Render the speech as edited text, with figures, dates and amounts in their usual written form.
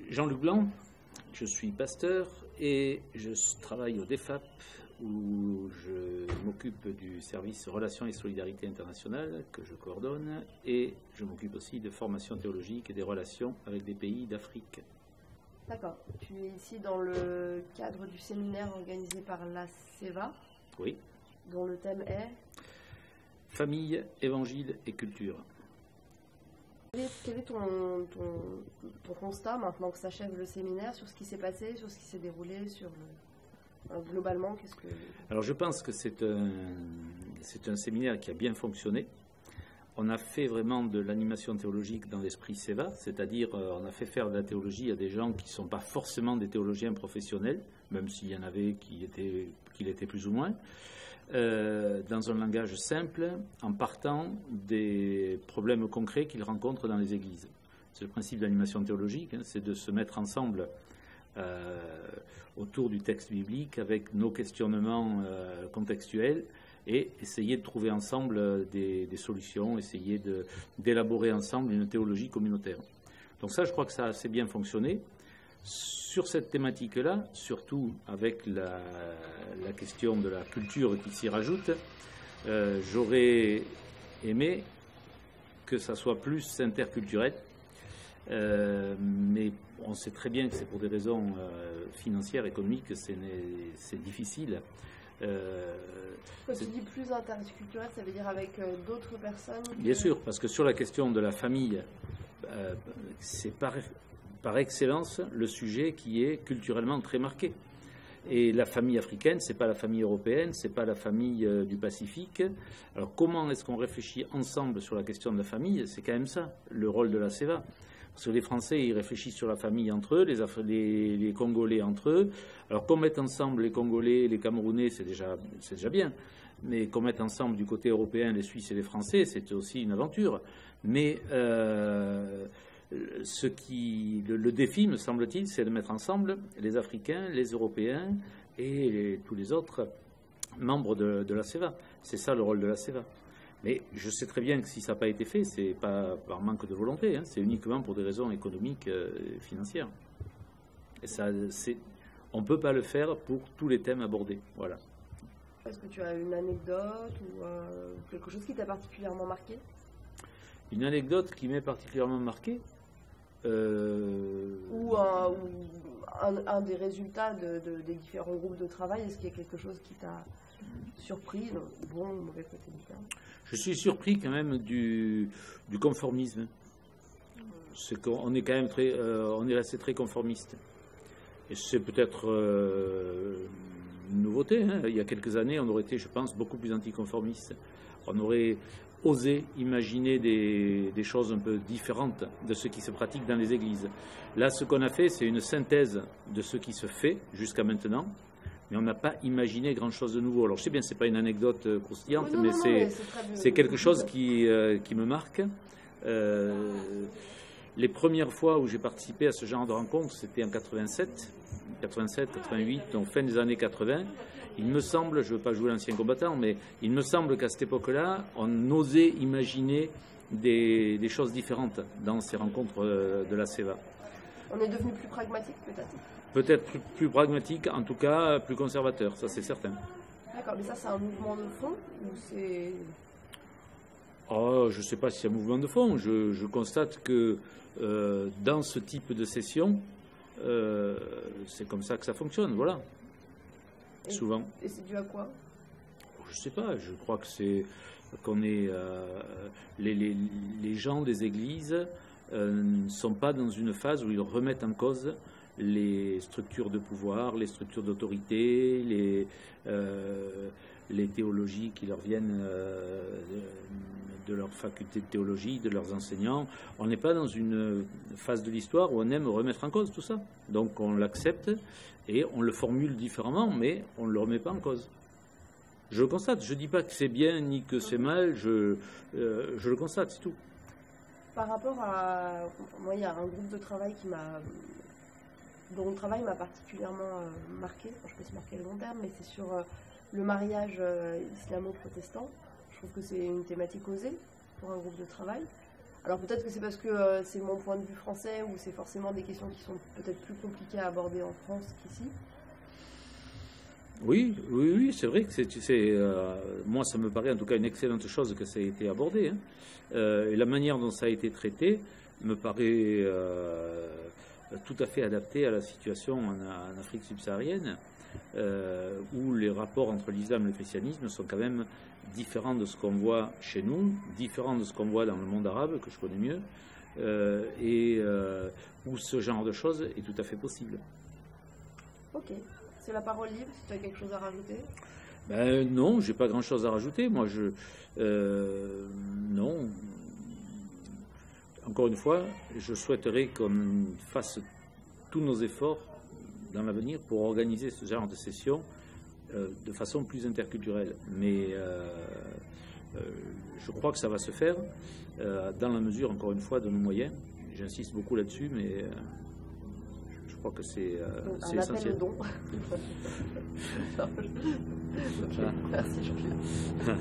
Jean-Luc Blanc, je suis pasteur et je travaille au DEFAP où je m'occupe du service Relations et Solidarité Internationale que je coordonne et je m'occupe aussi de formation théologique et des relations avec des pays d'Afrique. D'accord. Tu es ici dans le cadre du séminaire organisé par la CEVA. Oui. Dont le thème est Famille, Évangile et Culture. Quel est ton constat maintenant que s'achève le séminaire sur ce qui s'est passé, sur ce qui s'est déroulé, globalement, qu'est-ce que... Alors je pense que c'est un séminaire qui a bien fonctionné. On a fait vraiment de l'animation théologique dans l'esprit CEVA, c'est-à-dire on a fait faire de la théologie à des gens qui ne sont pas forcément des théologiens professionnels, même s'il y en avait qui l'étaient plus ou moins, dans un langage simple, en partant des problèmes concrets qu'ils rencontrent dans les églises. C'est le principe de l'animation théologique, c'est de se mettre ensemble autour du texte biblique avec nos questionnements contextuels et essayer de trouver ensemble des solutions, essayer d'élaborer ensemble une théologie communautaire. Donc ça, je crois que ça a assez bien fonctionné. Sur cette thématique-là, surtout avec la question de la culture qui s'y rajoute, j'aurais aimé que ça soit plus interculturel, mais on sait très bien que c'est pour des raisons financières, économiques, que c'est difficile. Quand tu dis plus interculturel, ça veut dire avec d'autres personnes Bien sûr, parce que sur la question de la famille, c'est par excellence le sujet qui est culturellement très marqué. Et la famille africaine, c'est pas la famille européenne, c'est pas la famille du Pacifique. Alors comment est-ce qu'on réfléchit ensemble sur la question de la famille? C'est quand même ça, le rôle de la CEVA. Parce que les Français, ils réfléchissent sur la famille entre eux, les Congolais entre eux. Alors qu'on mette ensemble les Congolais, les Camerounais, c'est déjà bien. Mais qu'on mette ensemble du côté européen les Suisses et les Français, c'est aussi une aventure. Mais le défi, me semble-t-il, c'est de mettre ensemble les Africains, les Européens et tous les autres membres de la CEVA. C'est ça le rôle de la CEVA. Mais je sais très bien que si ça n'a pas été fait, c'est pas par manque de volonté, c'est uniquement pour des raisons économiques et financières. Et ça, on ne peut pas le faire pour tous les thèmes abordés. Voilà. Est-ce que tu as une anecdote ou quelque chose qui t'a particulièrement marqué? Une anecdote qui m'est particulièrement marquée Ou un des résultats des différents groupes de travail, est-ce qu'il y a quelque chose qui t'a surpris, bon ou mauvais côté du terme? Je suis surpris quand même du conformisme. On est quand même on est resté très conformiste. Et c'est peut-être une nouveauté. Il y a quelques années, on aurait été, je pense, beaucoup plus anticonformiste. On aurait osé imaginer des choses un peu différentes de ce qui se pratique dans les églises. Là, ce qu'on a fait, c'est une synthèse de ce qui se fait jusqu'à maintenant, mais on n'a pas imaginé grand-chose de nouveau. Alors, je sais bien, ce n'est pas une anecdote croustillante, mais c'est quelque chose qui me marque. Les premières fois où j'ai participé à ce genre de rencontre, c'était en 87, 88, donc fin des années 80. Il me semble, je ne veux pas jouer l'ancien combattant, mais il me semble qu'à cette époque-là, on osait imaginer des choses différentes dans ces rencontres de la CEVA. On est devenu plus pragmatique, peut-être? Peut-être plus pragmatique, en tout cas plus conservateur, ça c'est certain. D'accord, mais ça c'est un mouvement de fond ou c'est... Oh, je ne sais pas si c'est un mouvement de fond. Je constate que dans ce type de session, c'est comme ça que ça fonctionne, voilà. Souvent. Et c'est dû à quoi? Je ne sais pas, je crois que c'est qu'on est les gens des églises ne sont pas dans une phase où ils remettent en cause les structures de pouvoir, les structures d'autorité, les théologies qui leur viennent de leur faculté de théologie, de leurs enseignants. On n'est pas dans une phase de l'histoire où on aime remettre en cause tout ça. Donc on l'accepte et on le formule différemment, mais on ne le remet pas en cause. Je le constate. Je ne dis pas que c'est bien ni que c'est mal, je le constate, c'est tout. Par rapport à... Moi, il y a un groupe de travail dont le travail m'a particulièrement marqué. Enfin, je ne sais pas si marqué le long terme, mais c'est sur le mariage islamo-protestant. Je trouve que c'est une thématique osée pour un groupe de travail. Alors peut-être que c'est parce que c'est mon point de vue français ou c'est forcément des questions qui sont peut-être plus compliquées à aborder en France qu'ici. Oui, c'est vrai que moi, ça me paraît en tout cas une excellente chose que ça ait été abordé. Hein. Et la manière dont ça a été traité me paraît tout à fait adaptée à la situation en Afrique subsaharienne, où les rapports entre l'islam et le christianisme sont quand même différents de ce qu'on voit chez nous, différents de ce qu'on voit dans le monde arabe, que je connais mieux, et où ce genre de choses est tout à fait possible. Ok. C'est la parole libre, si tu as quelque chose à rajouter. Ben non, j'ai pas grand-chose à rajouter. Moi, non. Encore une fois, je souhaiterais qu'on fasse tous nos efforts dans l'avenir pour organiser ce genre de session de façon plus interculturelle. Mais je crois que ça va se faire dans la mesure, encore une fois, de nos moyens. J'insiste beaucoup là-dessus, mais je crois que c'est essentiel. Don. Okay. Merci, Jean-Philippe.